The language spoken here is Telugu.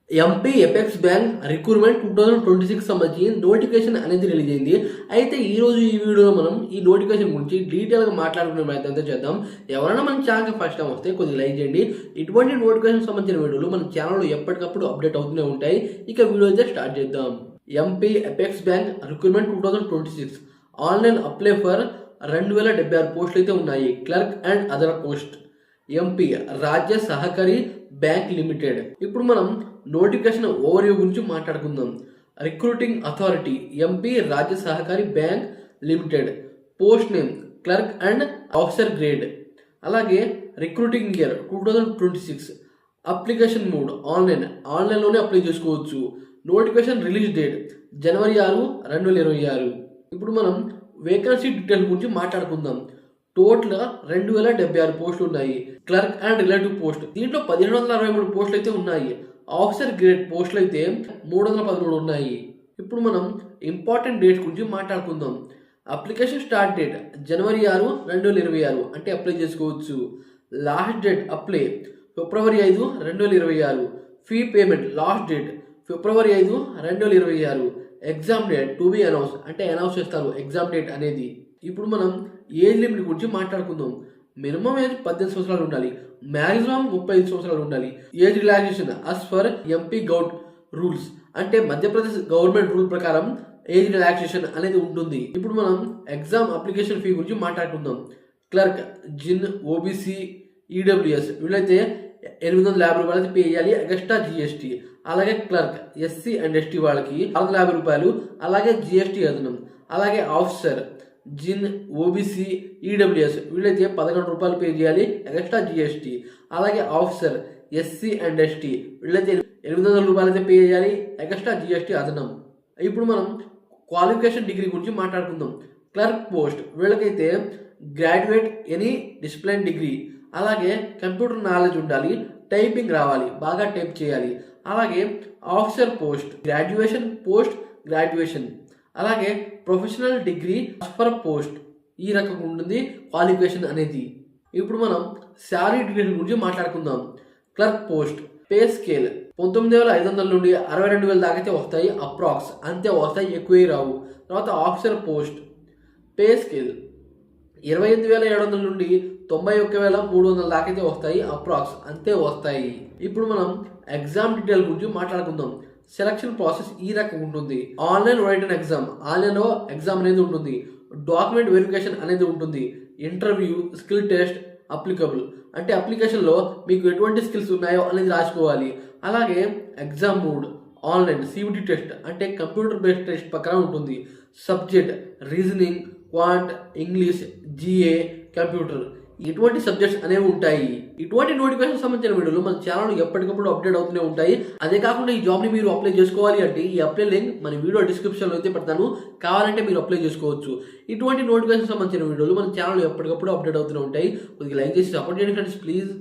ఎంపీ ఎపెక్స్ బ్యాంక్ రిక్రూట్మెంట్ 2026 సంబంధించి నోటిఫికేషన్ అనేది రిలీజ్ అయింది. అయితే ఈరోజు ఈ వీడియోలో మనం ఈ నోటిఫికేషన్ గురించి డీటెయిల్గా మాట్లాడుకునే ప్రయత్నం అయితే చేద్దాం. ఎవరైనా మన ఛానల్కి ఫస్ట్ టైం వస్తే కొద్దిగా లైక్ చేయండి. ఇటువంటి నోటిఫికేషన్ సంబంధించిన వీడియోలు మన ఛానల్లో ఎప్పటికప్పుడు అప్డేట్ అవుతూనే ఉంటాయి. ఇక వీడియో అయితే స్టార్ట్ చేద్దాం. MP apex bank recruitment 2026 online apply for 2076 పోస్టులు అయితే ఉన్నాయి. Clerk and other post. MP Rajya Sahakari bank limited. ఇప్పుడు మనం నోటిఫికేషన్ ఓవర్వ్యూ గురించి మాట్లాడుకుందాం. Recruiting authority MP Rajya Sahakari bank limited. Post name clerk and officer grade. అలాగే రిక్రూటింగ్ ఇయర్ 2026. అప్లికేషన్ మోడ్ ఆన్లైన్లోనే అప్లై చేసుకోవచ్చు. నోటిఫికేషన్ రిలీజ్ డేట్ జనవరి 6, 2026. ఇప్పుడు మనం వేకెన్సీ డీటెయిల్స్ గురించి మాట్లాడుకుందాం. టోటల్ 2076 పోస్టులు ఉన్నాయి. క్లర్క్ అండ్ రిలేటివ్ పోస్ట్ దీంట్లో 1763 పోస్టులు అయితే ఉన్నాయి. ఆఫీసర్ గ్రేడ్ పోస్టులు అయితే 313 ఉన్నాయి. ఇప్పుడు మనం ఇంపార్టెంట్ డేట్స్ గురించి మాట్లాడుకుందాం. అప్లికేషన్ స్టార్ట్ డేట్ జనవరి 6, 2026 అంటే అప్లై చేసుకోవచ్చు. Last date apply February 5, 2026. Fee payment last date February 5, 2026. Exam date to be announce అంటే అనౌన్స్ చేస్తారు ఎగ్జామ్ డేట్ అనేది. ఇప్పుడు మనం ఏజ్ లిమిట్ గురించి మాట్లాడుకుందాం. మినిమం ఏజ్ 18 సంవత్సరాలు ఉండాలి. మ్యాక్సిమం 35 సంవత్సరాలు ఉండాలి. Age relaxation as per MP govt rules అంటే మధ్యప్రదేశ్ గవర్నమెంట్ రూల్ ప్రకారం ఏజ్ రిలాక్సేషన్ అనేది ఉంటుంది. ఇప్పుడు మనం ఎగ్జామ్ అప్లికేషన్ ఫీ గురించి మాట్లాడుకుందాం. క్లర్క్ జిన్ ఓబీసీ ఈడబ్ల్యూఎస్ వీళ్ళైతే 850 రూపాయలు అయితే పే చేయాలి ఎక్స్ట్రా జిఎస్టీ. అలాగే క్లర్క్ ఎస్సీ అండ్ ఎస్టీ వాళ్ళకి 450 రూపాయలు అలాగే జిఎస్టీ అదనం. అలాగే ఆఫీసర్ జిన్ ఓబీసీ ఈడబ్ల్యూఎస్ వీళ్ళైతే 11 రూపాయలు పే చేయాలి ఎక్స్ట్రా జిఎస్టీ. అలాగే ఆఫీసర్ ఎస్సీ అండ్ ఎస్టీ వీళ్ళైతే 800 రూపాయలు అయితే పే చేయాలి ఎక్స్ట్రా జిఎస్టీ అదనం. ఇప్పుడు మనం క్వాలిఫికేషన్ డిగ్రీ గురించి మాట్లాడుకుందాం. క్లర్క్ పోస్ట్ వీళ్ళకైతే గ్రాడ్యుయేట్ ఎనీ డిసిప్లిన్ డిగ్రీ. అలాగే కంప్యూటర్ నాలెడ్జ్ ఉండాలి. టైపింగ్ రావాలి, బాగా టైప్ చేయాలి. అలాగే officer post graduation post graduation. అలాగే ప్రొఫెషనల్ డిగ్రీ ఫర్ పోస్ట్ ఈ రకంగా ఉంటుంది క్వాలిఫికేషన్ అనేది. ఇప్పుడు మనం శాలరీ డీటెయిల్స్ గురించి మాట్లాడుకుందాం. క్లర్క్ పోస్ట్ పే స్కేల్ 19,500 నుండి 62,000 దాకా అయితే వస్తాయి అప్రాక్స్, అంతే వస్తాయి, ఎక్కువ రావు. తర్వాత ఆఫీసర్ పోస్ట్ పే స్కేల్ 28,700 నుండి 91,300 దాకా అయితే వస్తాయి అప్రాక్స్, అంతే వస్తాయి. ఇప్పుడు మనం ఎగ్జామ్ డీటెయిల్ గురించి మాట్లాడుకుందాం. సెలక్షన్ ప్రాసెస్ ఈ రకంగా ఉంటుంది. ఆన్లైన్ రిటన్ ఎగ్జామ్ ఆన్లైన్లో ఎగ్జామ్ అనేది ఉంటుంది. డాక్యుమెంట్ వెరిఫికేషన్ అనేది ఉంటుంది. ఇంటర్వ్యూ స్కిల్ టెస్ట్ అప్లికబుల్ అంటే అప్లికేషన్లో మీకు ఎటువంటి స్కిల్స్ ఉన్నాయో అనేది రాసుకోవాలి. అలాగే exam mode online CBT test అంటే కంప్యూటర్ బేస్డ్ టెస్ట్ ప్రకారం ఉంటుంది. Subject reasoning, quant, English, GA, computer ఇటువంటి సబ్జెక్ట్స్ అనేవి ఉంటాయి. ఇటువంటి నోటిఫికేషన్ సంబంధించిన వీడియోలు మన ఛానల్ ఎప్పటికప్పుడు అప్డేట్ అవుతూనే ఉంటాయి. అదే కాకుండా ఈ జాబ్ని మీరు అప్లై చేసుకోవాలి అంటే ఈ అప్లై లింక్ మన వీడియో డిస్క్రిప్షన్లో అయితే పెడతాను, కావాలంటే మీరు అప్లై చేసుకోవచ్చు. ఇటువంటి నోటిఫికేషన్ సంబంధించిన వీడియోలు మన ఛానల్ ఎప్పటికప్పుడు అప్డేట్ అవుతూనే ఉంటాయి. కొద్దిగా లైక్ చేసి సపోర్ట్ చేయండి ఫ్రెండ్స్ ప్లీజ్.